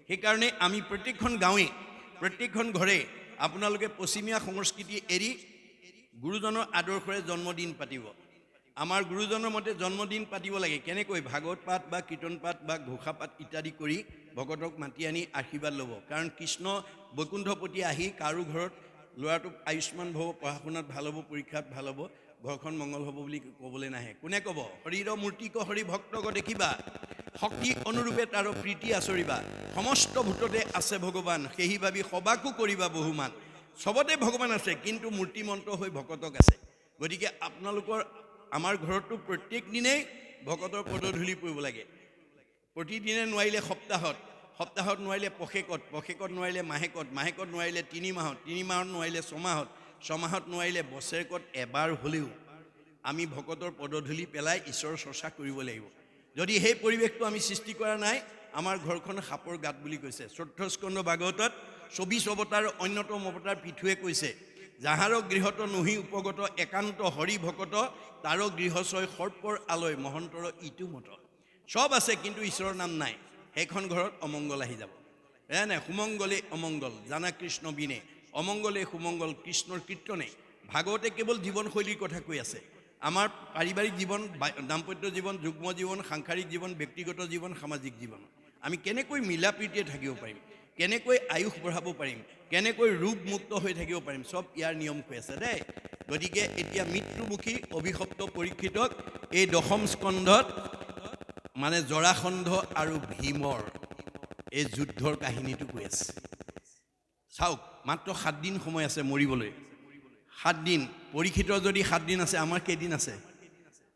সেইকাৰণে আমি প্ৰত্যেকখন গাঁৱে প্ৰত্যেকখন ঘৰে আপোনালোকে পশ্চিমীয়া সংস্কৃতি এৰি গুৰুজনৰ আদৰ্শৰে জন্মদিন পাতিব। আমাৰ গুৰুজনৰ মতে জন্মদিন পাতিব লাগে কেনেকৈ ভাগৱত পাঠ বা কীৰ্তন পাঠ বা ঘোষা পাঠ ইত্যাদি কৰি ভকতক মাতি আনি আশীৰ্বাদ ল'ব। কাৰণ কৃষ্ণ বৈকুণ্ঠপতি আহি কাৰো ঘৰত ল'ৰাটোক আয়ুষ্মান ভৱ, পঢ়া শুনাত ভাল হ'ব, পৰীক্ষাত ভাল হ'ব, ঘৰখন মংগল হ'ব বুলি ক'বলৈ নাহে। কোনে ক'ব? শৰীৰ মূৰ্তিক হৰি ভক্তক দেখিবা, শক্তি অনুৰূপে তাৰ প্ৰীতি আচৰিবা, সমস্ত ভূততে আছে ভগৱান, সেহি ভাবি সবাকো কৰিবা বহুমান। চবতে ভগৱান আছে, কিন্তু মূৰ্তিমন্ত হৈ ভকতক আছে। গতিকে আপোনালোকৰ আমাৰ ঘৰতো প্ৰত্যেক দিনেই ভকতৰ পদধূলি পৰিব লাগে। প্ৰতিদিনে নোৱাৰিলে সপ্তাহত, সপ্তাহত নোৱাৰিলে পষেকত, পষেকত নোৱাৰিলে মাহেকত, মাহেকত নোৱাৰিলে 3 মাহত, 3 মাহত নোৱাৰিলে 6 মাহত, 6 মাহত নোৱাৰিলে বছৰেকত এবাৰ হ'লেও আমি ভকতৰ পদধূলি পেলাই ঈশ্বৰৰ চৰ্চা কৰিব লাগিব। যদি সেই পৰিৱেশটো আমি সৃষ্টি কৰা নাই, আমাৰ ঘৰখন সাপৰ গাঁত বুলি কৈছে। 4ৰ্থ স্কন্ধ ভাগৱতত 24 অৱতাৰ অন্যতম অৱতাৰ পৃথুৱে কৈছে, যাহাৰ গৃহত নহি উপগত একান্ত হৰি ভকত, তাৰ গৃহচয় সৰ্পৰ আলয় মহন্তৰ ইটো মত। চব আছে কিন্তু ঈশ্বৰৰ নাম নাই, সেইখন ঘৰত অমংগল আহি যাব। নাই সুমংগলে অমংগল জানা কৃষ্ণ বিনে, অমংগলে সুমংগল কৃষ্ণৰ কীৰ্তনে। ভাগৱতে কেৱল জীৱনশৈলীৰ কথা কৈ আছে। আমাৰ পাৰিবাৰিক জীৱন, দাম্পত্য জীৱন, যুগ্ম জীৱন, সাংসাৰিক জীৱন, ব্যক্তিগত জীৱন, সামাজিক জীৱন আমি কেনেকৈ মিলা প্ৰীতিৰে থাকিব পাৰিম, কেনেকৈ আয়ুস বঢ়াব পাৰিম, কেনেকৈ ৰোগমুক্ত হৈ থাকিব পাৰিম, চব ইয়াৰ নিয়ম কৈ আছে দেই। গতিকে এতিয়া মৃত্যুমুখী অভিশপ্ত পৰীক্ষিতক এই 10ম স্কন্ধত মানে জৰাসন্ধ আৰু ভীমৰ এই যুদ্ধৰ কাহিনীটো কৈ আছে। চাওক, মাত্ৰ 7 দিন সময় আছে মৰিবলৈ। 7 দিন, পৰীক্ষিতৰ যদি 7 দিন আছে, আমাৰ কেইদিন আছে?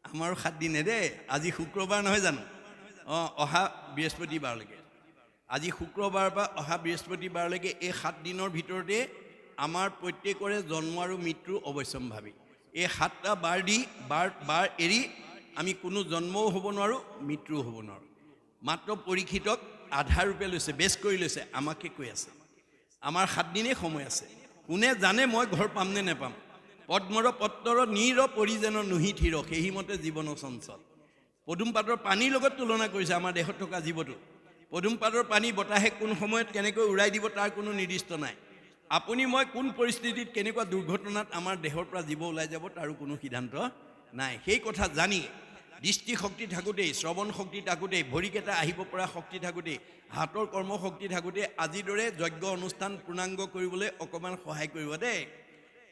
আমাৰো 7 দিনে দেই। আজি শুক্ৰবাৰ নহয় জানো? অহা বৃহস্পতিবাৰলৈকে, আজি শুক্ৰবাৰৰ পৰা অহা বৃহস্পতিবাৰলৈকে এই 7 দিনৰ ভিতৰতে আমাৰ প্ৰত্যেকৰে জন্ম আৰু মৃত্যু অৱশ্যম্ভাৱী। এই 7টা বাৰ দি বাৰ এৰি আমি কোনো জন্মও হ'ব নোৱাৰোঁ, মৃত্যুও হ'ব নোৱাৰোঁ। মাত্ৰ পৰীক্ষিতক আধাৰ ৰূপে লৈছে, বেছ কৰি লৈছে, আমাকে কৈ আছে আমাৰ 7 দিনেই সময় আছে। কোনে জানে মই ঘৰ পাম নে নেপাম? পদ্মৰ পত্ৰৰ নীৰ পৰিজেন নুহি থিৰ, সেইমতে জীৱন চঞ্চল। পদুম পাতৰ পানীৰ লগত তুলনা কৰিছে আমাৰ দেহত থকা জীৱটো। পদুম পাতৰ পানী বতাহে কোন সময়ত কেনেকৈ উৰাই দিব তাৰ কোনো নিৰ্দিষ্ট নাই। আপুনি মই কোন পৰিস্থিতিত কেনেকুৱা দুৰ্ঘটনাত আমাৰ দেহৰ পৰা জীৱ ওলাই যাব তাৰো কোনো সিদ্ধান্ত নাই। সেই কথা জানি দৃষ্টি শক্তি থাকোঁতেই, শ্ৰৱণ শক্তি থাকোঁতেই, ভৰিকেইটা আহিব পৰা শক্তি থাকোঁতেই, হাতৰ কৰ্মশক্তি থাকোঁতে আজিৰ দৰে যজ্ঞ অনুষ্ঠান পূৰ্ণাংগ কৰিবলৈ অকণমান সহায় কৰিব দেই।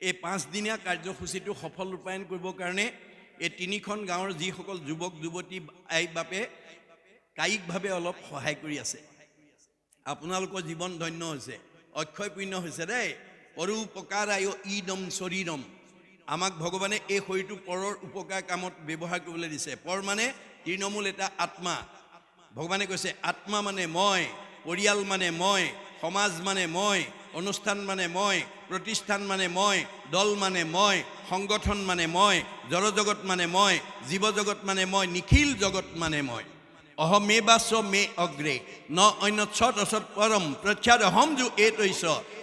এই 5 দিনীয়া কাৰ্যসূচীটো সফল ৰূপায়ণ কৰিবৰ কাৰণে এই 3খন গাঁৱৰ যিসকল যুৱক যুৱতী আই বাপে কায়িকভাৱে অলপ সহায় কৰি আছে, আপোনালোকৰ জীৱন ধন্য হৈছে, অক্ষয় পুণ্য হৈছে দেই। পৰোপকাৰায় ইদম শৰীৰম, আমাক ভগৱানে এই শৰীৰটো পৰৰ উপকাৰ কামত ব্যৱহাৰ কৰিবলৈ দিছে। পৰ মানে তৃণমূল এটা আত্মা। ভগৱানে কৈছে আত্মা মানে মই, পৰিয়াল মানে মই, সমাজ মানে মই, অনুষ্ঠান মানে মই, প্ৰতিষ্ঠান মানে মই, দল মানে মই, সংগঠন মানে মই, জড়জগত মানে মই, জীৱজগত মানে মই, নিখিল জগত মানে মই। অহমেবাস্য মে অগ্ৰে ন অন্যৎসৎ অসৎ পৰম প্ৰচ্ছাদ অহম যো এইতৈছ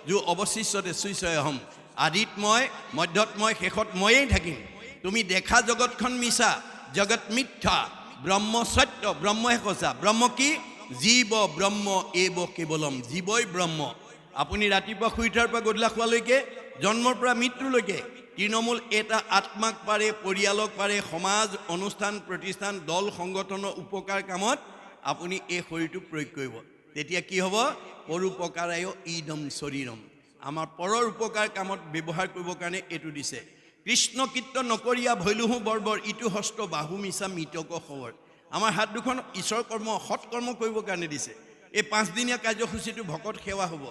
যো অৱশিষ্যতে সুইচয় অহম। আদিত মই, মধ্যত মই, শেষত ময়েই থাকিম। তুমি দেখা জগতখন মিছা, জগত মিথ্যা, ব্ৰহ্ম সত্য, ব্ৰহ্মহে সঁচা। ব্ৰহ্ম কি? জীৱ ব্ৰহ্ম এব কেৱলম, জীৱই ব্ৰহ্ম। আপুনি ৰাতিপুৱা শুই উঠাৰ পৰা গধূলা খোৱালৈকে, জন্মৰ পৰা মৃত্যুলৈকে তৃণমূল এটা আত্মাক পাৰে, পৰিয়ালক পাৰে, সমাজ, অনুষ্ঠান, প্ৰতিষ্ঠান, দল, সংগঠনৰ উপকাৰ কামত আপুনি এই শৰীৰটো প্ৰয়োগ কৰিব। তেতিয়া কি হ'ব? পৰোপকাৰায় ইদম শৰীৰম, আমাৰ পৰৰ উপকাৰ কামত ব্যৱহাৰ কৰিবৰ কাৰণে এইটো দিছে। কৃষ্ণ কীৰ্তন নকৰিয়া ভৈলুহু বৰ্বৰ, ইটো হস্ত বাহু মিছা মৃতক খবৰ। আমাৰ হাত দুখন ঈশ্বৰ কৰ্ম, সৎকৰ্ম কৰিবৰ কাৰণে দিছে। এই 5 দিনীয়া কাৰ্যসূচীটো ভকত সেৱা হ'ব।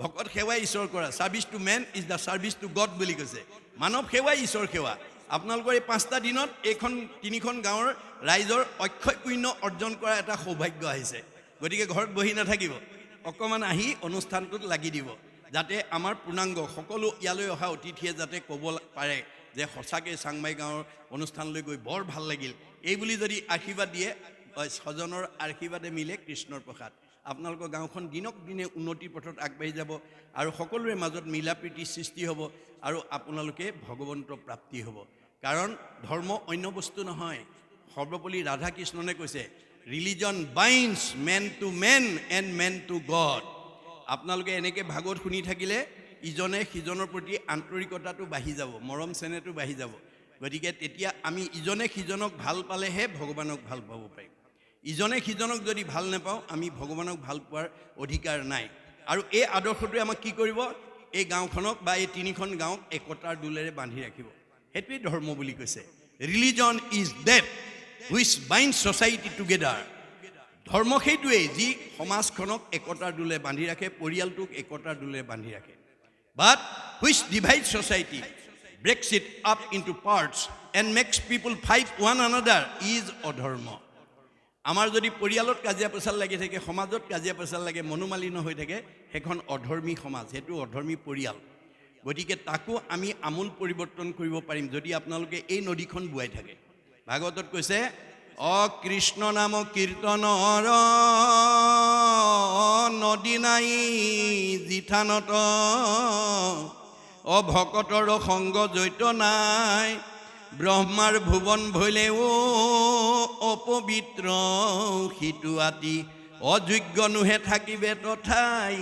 ভকত সেৱাই ঈশ্বৰ কৰা। Service to man is the service to God বুলি কৈছে। মানৱ সেৱাই ঈশ্বৰ সেৱা। আপোনালোকৰ এই 5টা দিনত এইখন 3খন গাঁৱৰ ৰাইজৰ অক্ষয় পুণ্য অৰ্জন কৰা এটা সৌভাগ্য আহিছে। গতিকে ঘৰত বহি নাথাকিব, অকণমান আহি অনুষ্ঠানটোত লাগি দিব, যাতে আমাৰ পূৰ্ণাংগ সকলো ইয়ালৈ অহা অতিথিয়ে যাতে ক'ব পাৰে যে সঁচাকৈ চাংমাই গাঁৱৰ অনুষ্ঠানলৈ গৈ বৰ ভাল লাগিল। এই বুলি যদি আশীৰ্বাদ দিয়ে, স্বজনৰ আশীৰ্বাদে মিলে কৃষ্ণৰ প্ৰসাদ। আপোনালোকৰ গাঁওখন দিনক দিনে উন্নতিৰ পথত আগবাঢ়ি যাব আৰু সকলোৰে মাজত মিলা প্ৰীতিৰ সৃষ্টি হ'ব আৰু আপোনালোকে ভগৱন্তৰ প্ৰাপ্তি হ'ব। কাৰণ ধৰ্ম অন্য বস্তু নহয়। সৰ্বপল্লী ৰাধা কৃষ্ণনে কৈছে religion binds man to man and man to God. আপোনালোকে এনেকৈ ভাগৱত শুনি থাকিলে ইজনে সিজনৰ প্ৰতি আন্তৰিকতাটো বাঢ়ি যাব, মৰম চেনেহটো বাঢ়ি যাব। গতিকে তেতিয়া আমি ইজনে সিজনক ভাল পালেহে ভগৱানক ভাল পাব পাৰিম। ইজনে সিজনক যদি ভাল নাপাওঁ আমি ভগৱানক ভাল পোৱাৰ অধিকাৰ নাই। আৰু এই আদৰ্শটোৱে আমাক কি কৰিব, এই গাঁওখনক বা এই তিনিখন গাঁৱক একতাৰ দোলেৰে বান্ধি ৰাখিব। সেইটোৱেই ধৰ্ম বুলি কৈছে। Religion is that which binds society together. ধৰ্ম সেইটোৱেই যি সমাজখনক একতাৰ দোলেৰে বান্ধি ৰাখে, পৰিয়ালটোক একতাৰ দোলেৰে বান্ধি ৰাখে। But which divide society, breaks it up into parts and makes people fight one another is অধৰ্ম। আমাৰ যদি পৰিয়ালত কাজিয়া পেচাল লাগি থাকে, সমাজত কাজিয়া পেচাল লাগে, মনোমালিন্য হৈ থাকে, সেইখন অধৰ্মী সমাজ, সেইটো অধৰ্মী পৰিয়াল। গতিকে তাকো আমি আমূল পৰিৱৰ্তন কৰিব পাৰিম যদি আপোনালোকে এই নদীখন বোৱাই থাকে। ভাগৱতত কৈছে কৃষ্ণ নাম কীৰ্তনৰ নদী নাই জিঠানত, ভকতৰ সংগ জৈত নাই, ব্ৰহ্মাৰ ভুৱন ভৈলে অপবিত্ৰ সিটো আতি, অযোগ্য নোহে থাকিবে তথাই।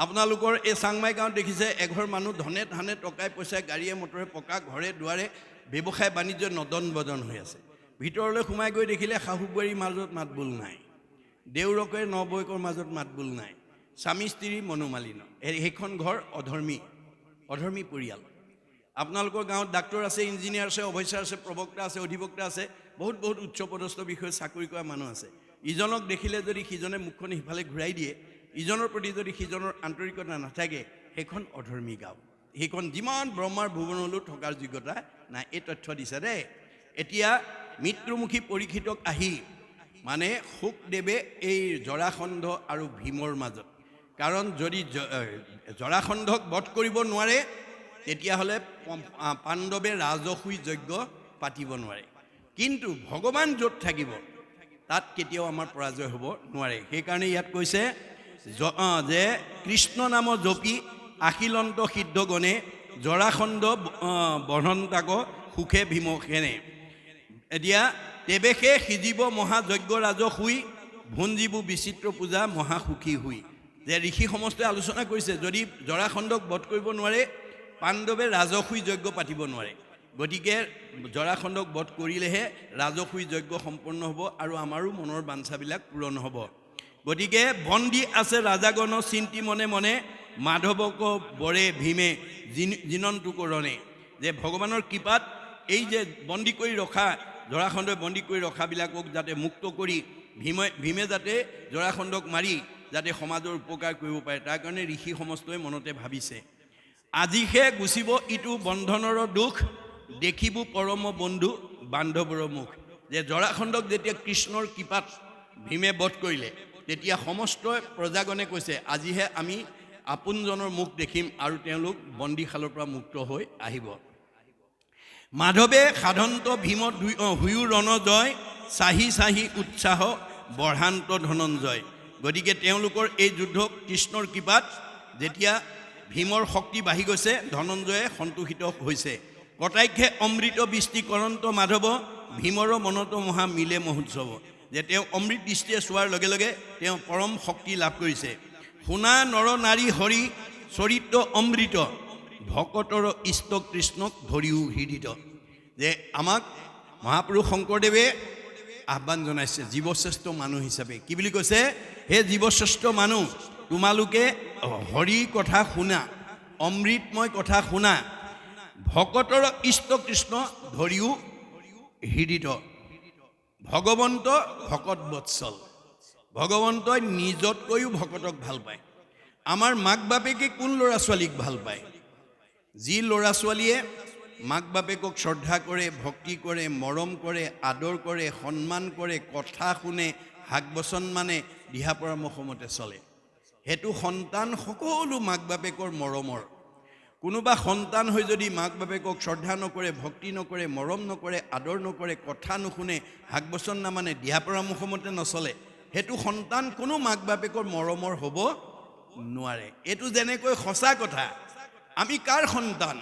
আপোনালোকৰ এই চাংমাই গাঁৱত দেখিছে এঘৰ মানুহ ধনে ধানে টকাই পইচাই গাড়ীয়ে মটৰে পকা ঘৰে দুৱাৰে ব্যৱসায় বাণিজ্য নদন বদন হৈ আছে। ভিতৰলৈ সোমাই গৈ দেখিলে শাহু বোৱাৰীৰ মাজত মাতবোল নাই, দেউৰকে নবৌয়েকৰ মাজত মাতবোল নাই, স্বামী স্ত্ৰী মনোমালিন্য। সেইখন ঘৰ অধৰ্মী পৰিয়াল। আপোনালোকৰ গাঁৱত ডাক্তৰ আছে, ইঞ্জিনিয়াৰ আছে, অফিচাৰ আছে, প্ৰবক্তা আছে, অধিবক্তা আছে, বহুত উচ্চপদস্থ বিষয়ে চাকৰি কৰা মানুহ আছে। ইজনক দেখিলে যদি সিজনে মুখখন সিফালে ঘূৰাই দিয়ে, ইজনৰ প্ৰতি যদি সিজনৰ আন্তৰিকতা নাথাকে, সেইখন অধৰ্মী গাঁও। সেইখন যিমান ব্ৰহ্মাৰ ভুৱন হ'লেও থকাৰ যোগ্যতা নাই। এই তথ্য দিছে দেই। এতিয়া মৃত্যুমুখী পৰীক্ষিতক আহি মানে শুকদেৱে এই জৰাসন্ধ আৰু ভীমৰ মাজত, কাৰণ যদি জৰাসন্ধক বধ কৰিব নোৱাৰে তেতিয়াহ'লে পাণ্ডৱে ৰাজসুই যজ্ঞ পাতিব নোৱাৰে। কিন্তু ভগৱান য'ত থাকিব তাত কেতিয়াও আমাৰ পৰাজয় হ'ব নোৱাৰে। সেইকাৰণে ইয়াত কৈছে যে কৃষ্ণ নাম জপি আখিলন্ত সিদ্ধগণে, জৰাসন্ধ বধন্তাক সুখে ভীমসেনে। এতিয়া তেৱেশে সিজিব মহাযজ্ঞ ৰাজসুই, ভুঞ্জীবু বিচিত্ৰ পূজা মহাসুখী হুই। যে ঋষি সমষ্টিয়ে আলোচনা কৰিছে যদি জৰাসন্ধক বধ কৰিব নোৱাৰে পাণ্ডৱে ৰাজসুই যজ্ঞ পাতিব নোৱাৰে। গতিকে জৰাসন্ধক বধ কৰিলেহে ৰাজসুই যজ্ঞ সম্পন্ন হ'ব আৰু আমাৰো মনৰ বাঞ্ছাবিলাক পূৰণ হ'ব। গতিকে বন্দী আছে ৰাজাগণ চিন্তি মনে মনে, মাধৱক বৰে ভীমে জিনন্তু কৰণে। যে ভগৱানৰ কৃপাত এই যে বন্দী কৰি ৰখা, জৰাসন্ধই বন্দী কৰি ৰখাবিলাকক যাতে মুক্ত কৰি ভীমে যাতে জৰাসন্ধক মাৰি যাতে সমাজৰ উপকাৰ কৰিব পাৰে, তাৰ কাৰণে ঋষি সমষ্টিয়ে মনতে ভাবিছে। আজিহে গুচিব ইটো বন্ধনৰ দুখ, দেখিব পৰম বন্ধু বান্ধৱৰ মুখ। যে জৰাসন্ধক যেতিয়া কৃষ্ণৰ কৃপাত ভীমে বধ কৰিলে তেতিয়া সমস্ত প্ৰজাগণে কৈছে আজিহে আমি আপোনজনৰ মুখ দেখিম আৰু তেওঁলোক বন্দীশালৰ পৰা মুক্ত হৈ আহিব। মাধৱে সাধন্ত ভীম হুয়ো ৰণজয়, চাহি চাহি উৎসাহ বঢ়ান্ত ধনঞ্জয়। গতিকে তেওঁলোকৰ এই যুদ্ধ কৃষ্ণৰ কৃপাত যেতিয়া ভীমৰ শক্তি বাঢ়ি গৈছে, ধনঞ্জয়ে সন্তোষিত হৈছে। কটাক্ষে অমৃত বৃষ্টি কৰন্ত মাধৱ, ভীমৰ মনত মহা মিলে মহোৎসৱ। যে তেওঁ অমৃত দৃষ্টিয়ে চোৱাৰ লগে লগে তেওঁ পৰম শক্তি লাভ কৰিছে। শুনা নৰ নাৰী হৰি চৰিত্ৰ অমৃত, ভকতৰ ইষ্ট কৃষ্ণক ধৰিও হৃদিত। যে আমাক মহাপুৰুষ শংকৰদেৱে আহ্বান জনাইছে জীৱশ্ৰেষ্ঠ মানুহ হিচাপে। কি বুলি কৈছে? হে জীৱশ্ৰেষ্ঠ মানুহ, তোমালোকে হৰিৰ কথা শুনা, অমৃতময় কথা শুনা, ভকতৰ ইষ্ট কৃষ্ণ ধৰিও হৃদিত। ভগৱন্ত ভকত বৎসল। ভগৱন্তই নিজতকৈও ভকতক ভাল পায়। আমাৰ মাক বাপেকে কোন ল'ৰা ছোৱালীক ভাল পায়? যি ল'ৰা ছোৱালীয়ে মাক বাপেকক শ্ৰদ্ধা কৰে, ভক্তি কৰে, মৰম কৰে, আদৰ কৰে, সন্মান কৰে, কথা শুনে, হাক বচন মানে, দিহা পৰামৰ্শমতে চলে, সেইটো সন্তান সকলো মাক বাপেকৰ মৰমৰ। কোনোবা সন্তান হৈ যদি মাক বাপেকক শ্ৰদ্ধা নকৰে, ভক্তি নকৰে, মৰম নকৰে, আদৰ নকৰে, কথা নুশুনে, হাক বচন নামানে, দিহা পৰামৰ্শমতে নচলে, সেইটো সন্তান কোনো মাক বাপেকৰ মৰমৰ হ'ব নোৱাৰে। এইটো যেনেকৈ সঁচা কথা। আমি কাৰ সন্তান?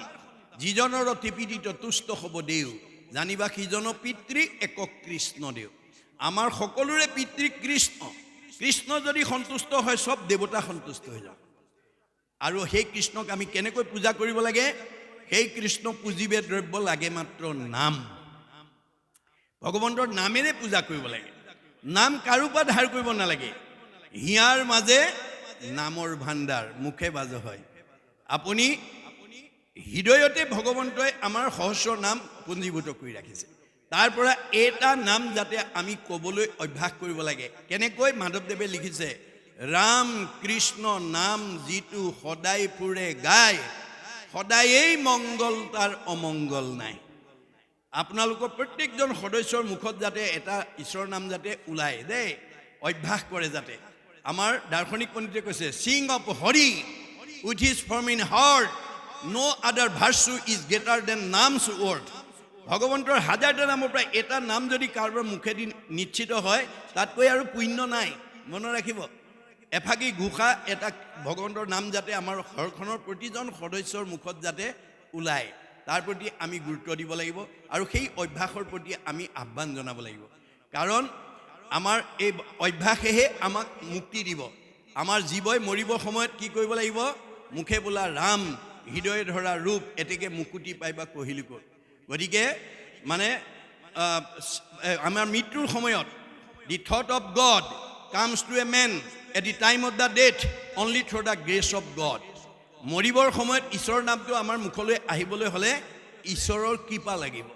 যিজনৰ ত্ৰিপিদিত তুষ্ট হ'ব দেউ, জানিবা সিজন পিতৃ একক কৃষ্ণ দেউ। আমাৰ সকলোৰে পিতৃ কৃষ্ণ কৃষ্ণ যদি সন্তুষ্ট হয় সব দেৱতা সন্তুষ্ট হৈ যাব আৰু সেই কৃষ্ণক আমি কেনেকৈ পূজা কৰিব লাগে সেই কৃষ্ণ পূজিবে দ্ৰব্য লাগে মাত্ৰ নাম ভগৱন্তৰ নামেৰে পূজা কৰিব লাগে নাম কাৰো পৰা ধাৰ কৰিব নালাগে হিয়াৰ মাজে নামৰ ভাণ্ডাৰ মুখে বাজ হয় আপুনি হৃদয়তে ভগৱন্তই আমাৰ সহস্ৰ নাম পঞ্জীভূত কৰি ৰাখিছে তাৰ পৰা এটা নাম যাতে আমি ক'বলৈ অভ্যাস কৰিব লাগে কেনেকৈ মাধৱদেৱে লিখিছে ৰাম কৃষ্ণ নাম যিটো সদায় ফুৰে গায় সদায়েই মংগল তাৰ অমংগল নাই আপোনালোকৰ প্ৰত্যেকজন সদস্যৰ মুখত যাতে এটা ঈশ্বৰৰ নাম যাতে ওলায় দেই অভ্যাস কৰে যাতে আমাৰ দাৰ্শনিক পণ্ডিতে কৈছে sing of Hari with his form in heart no other virtue is greater than name's word ভগৱন্তৰ হাজাৰটা নামৰ পৰা এটা নাম যদি কাৰোবাৰ মুখেদি নিশ্চিত হয় তাতকৈ আৰু পুণ্য নাই মনত ৰাখিব এফাকি ঘোষা এটা ভগৱন্তৰ নাম যাতে আমাৰ ঘৰখনৰ প্ৰতিজন সদস্যৰ মুখত যাতে ওলায় তাৰ প্ৰতি আমি গুৰুত্ব দিব লাগিব আৰু সেই অভ্যাসৰ প্ৰতি আমি আহ্বান জনাব লাগিব কাৰণ আমাৰ এই অভ্যাসেহে আমাক মুক্তি দিব আমাৰ জীৱই মৰিবৰ সময়ত কি কৰিব লাগিব মুখে বোলা ৰাম হৃদয়ে ধৰা ৰূপ এতেকে মুকুতি পাইবা কহিলি ক'ত গতিকে মানে আমাৰ মৃত্যুৰ সময়ত the thought of God comes to a man at the time of the death only through the grace of God মৰিবৰ সময়ত ঈশ্বৰৰ নামটো আমাৰ মুখলৈ আহিবলৈ হ'লে ঈশ্বৰৰ কৃপা লাগিব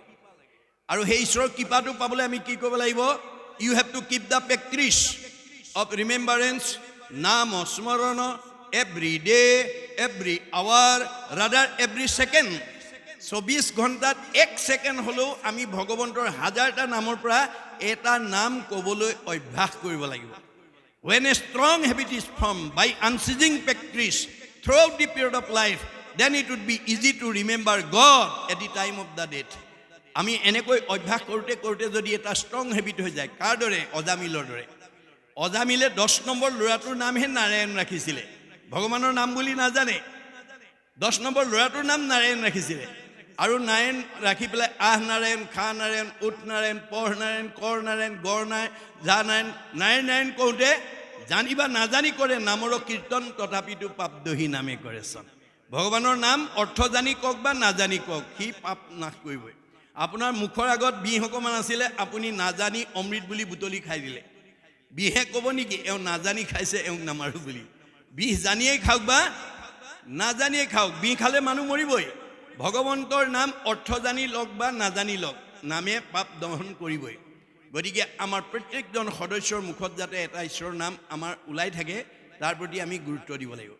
আৰু সেই ঈশ্বৰৰ কৃপাটো পাবলৈ আমি কি কৰিব লাগিব you have to keep the practice of remembrance নাম স্মৰণ every day every hour rather every second 24 ঘণ্টাত 1 ছেকেণ্ড হ'লেও আমি ভগৱন্তৰ হাজাৰটা নামৰ পৰা এটা নাম ক'বলৈ অভ্যাস কৰিব লাগিব when a strong habit is formed by unceasing practice throughout the period of life then it would be easy to remember God at the time of the death আমি এনেকৈ অভ্যাস কৰোঁতে কৰোঁতে যদি এটা ষ্ট্ৰং হেবিট হৈ যায় কাৰ দৰে অজামিলৰ দৰে অজামিলে 10 নম্বৰ ল'ৰাটোৰ নামহে নাৰায়ণ ৰাখিছিলে ভগৱানৰ নাম বুলি নাজানে 10 নম্বৰ ল'ৰাটোৰ নাম নাৰায়ণ ৰাখিছিলে আৰু নাৰায়ণ ৰাখি পেলাই আহ নাৰায়ণ খা নাৰায়ণ উঠ নাৰায়ণ পঢ় নাৰায়ণ কৰ নাৰায়ণ গড় নাৰায়ণ যা নাৰায়ণ নাৰায়ণ নাৰায়ণ কওঁতে জানিবা নাজানি কৰে নামৰ কীৰ্তন তথাপিতো পাপ দহি নামে কৰে চন ভগৱানৰ নাম অৰ্থ জানি কওক বা নাজানি কওক সি পাপ নাশ কৰিবই আপোনাৰ মুখৰ আগত বিহ অকণমান আছিলে আপুনি নাজানি অমৃত বুলি বুটলি খাই দিলে বিহে ক'ব নেকি এওঁ নাজানি খাইছে এওঁ নামাৰো বুলি বিহ জানিয়েই খাওক বা নাজানিয়ে খাওক বিহ খালে মানুহ মৰিবই ভগৱন্তৰ নাম অৰ্থ জানি লওক বা নাজানি লওক নামে পাপ দহন কৰিবই গতিকে আমাৰ প্ৰত্যেকজন সদস্যৰ মুখত যাতে এটা ঈশ্বৰৰ নাম আমাৰ ওলাই থাকে তাৰ প্ৰতি আমি গুৰুত্ব দিব লাগিব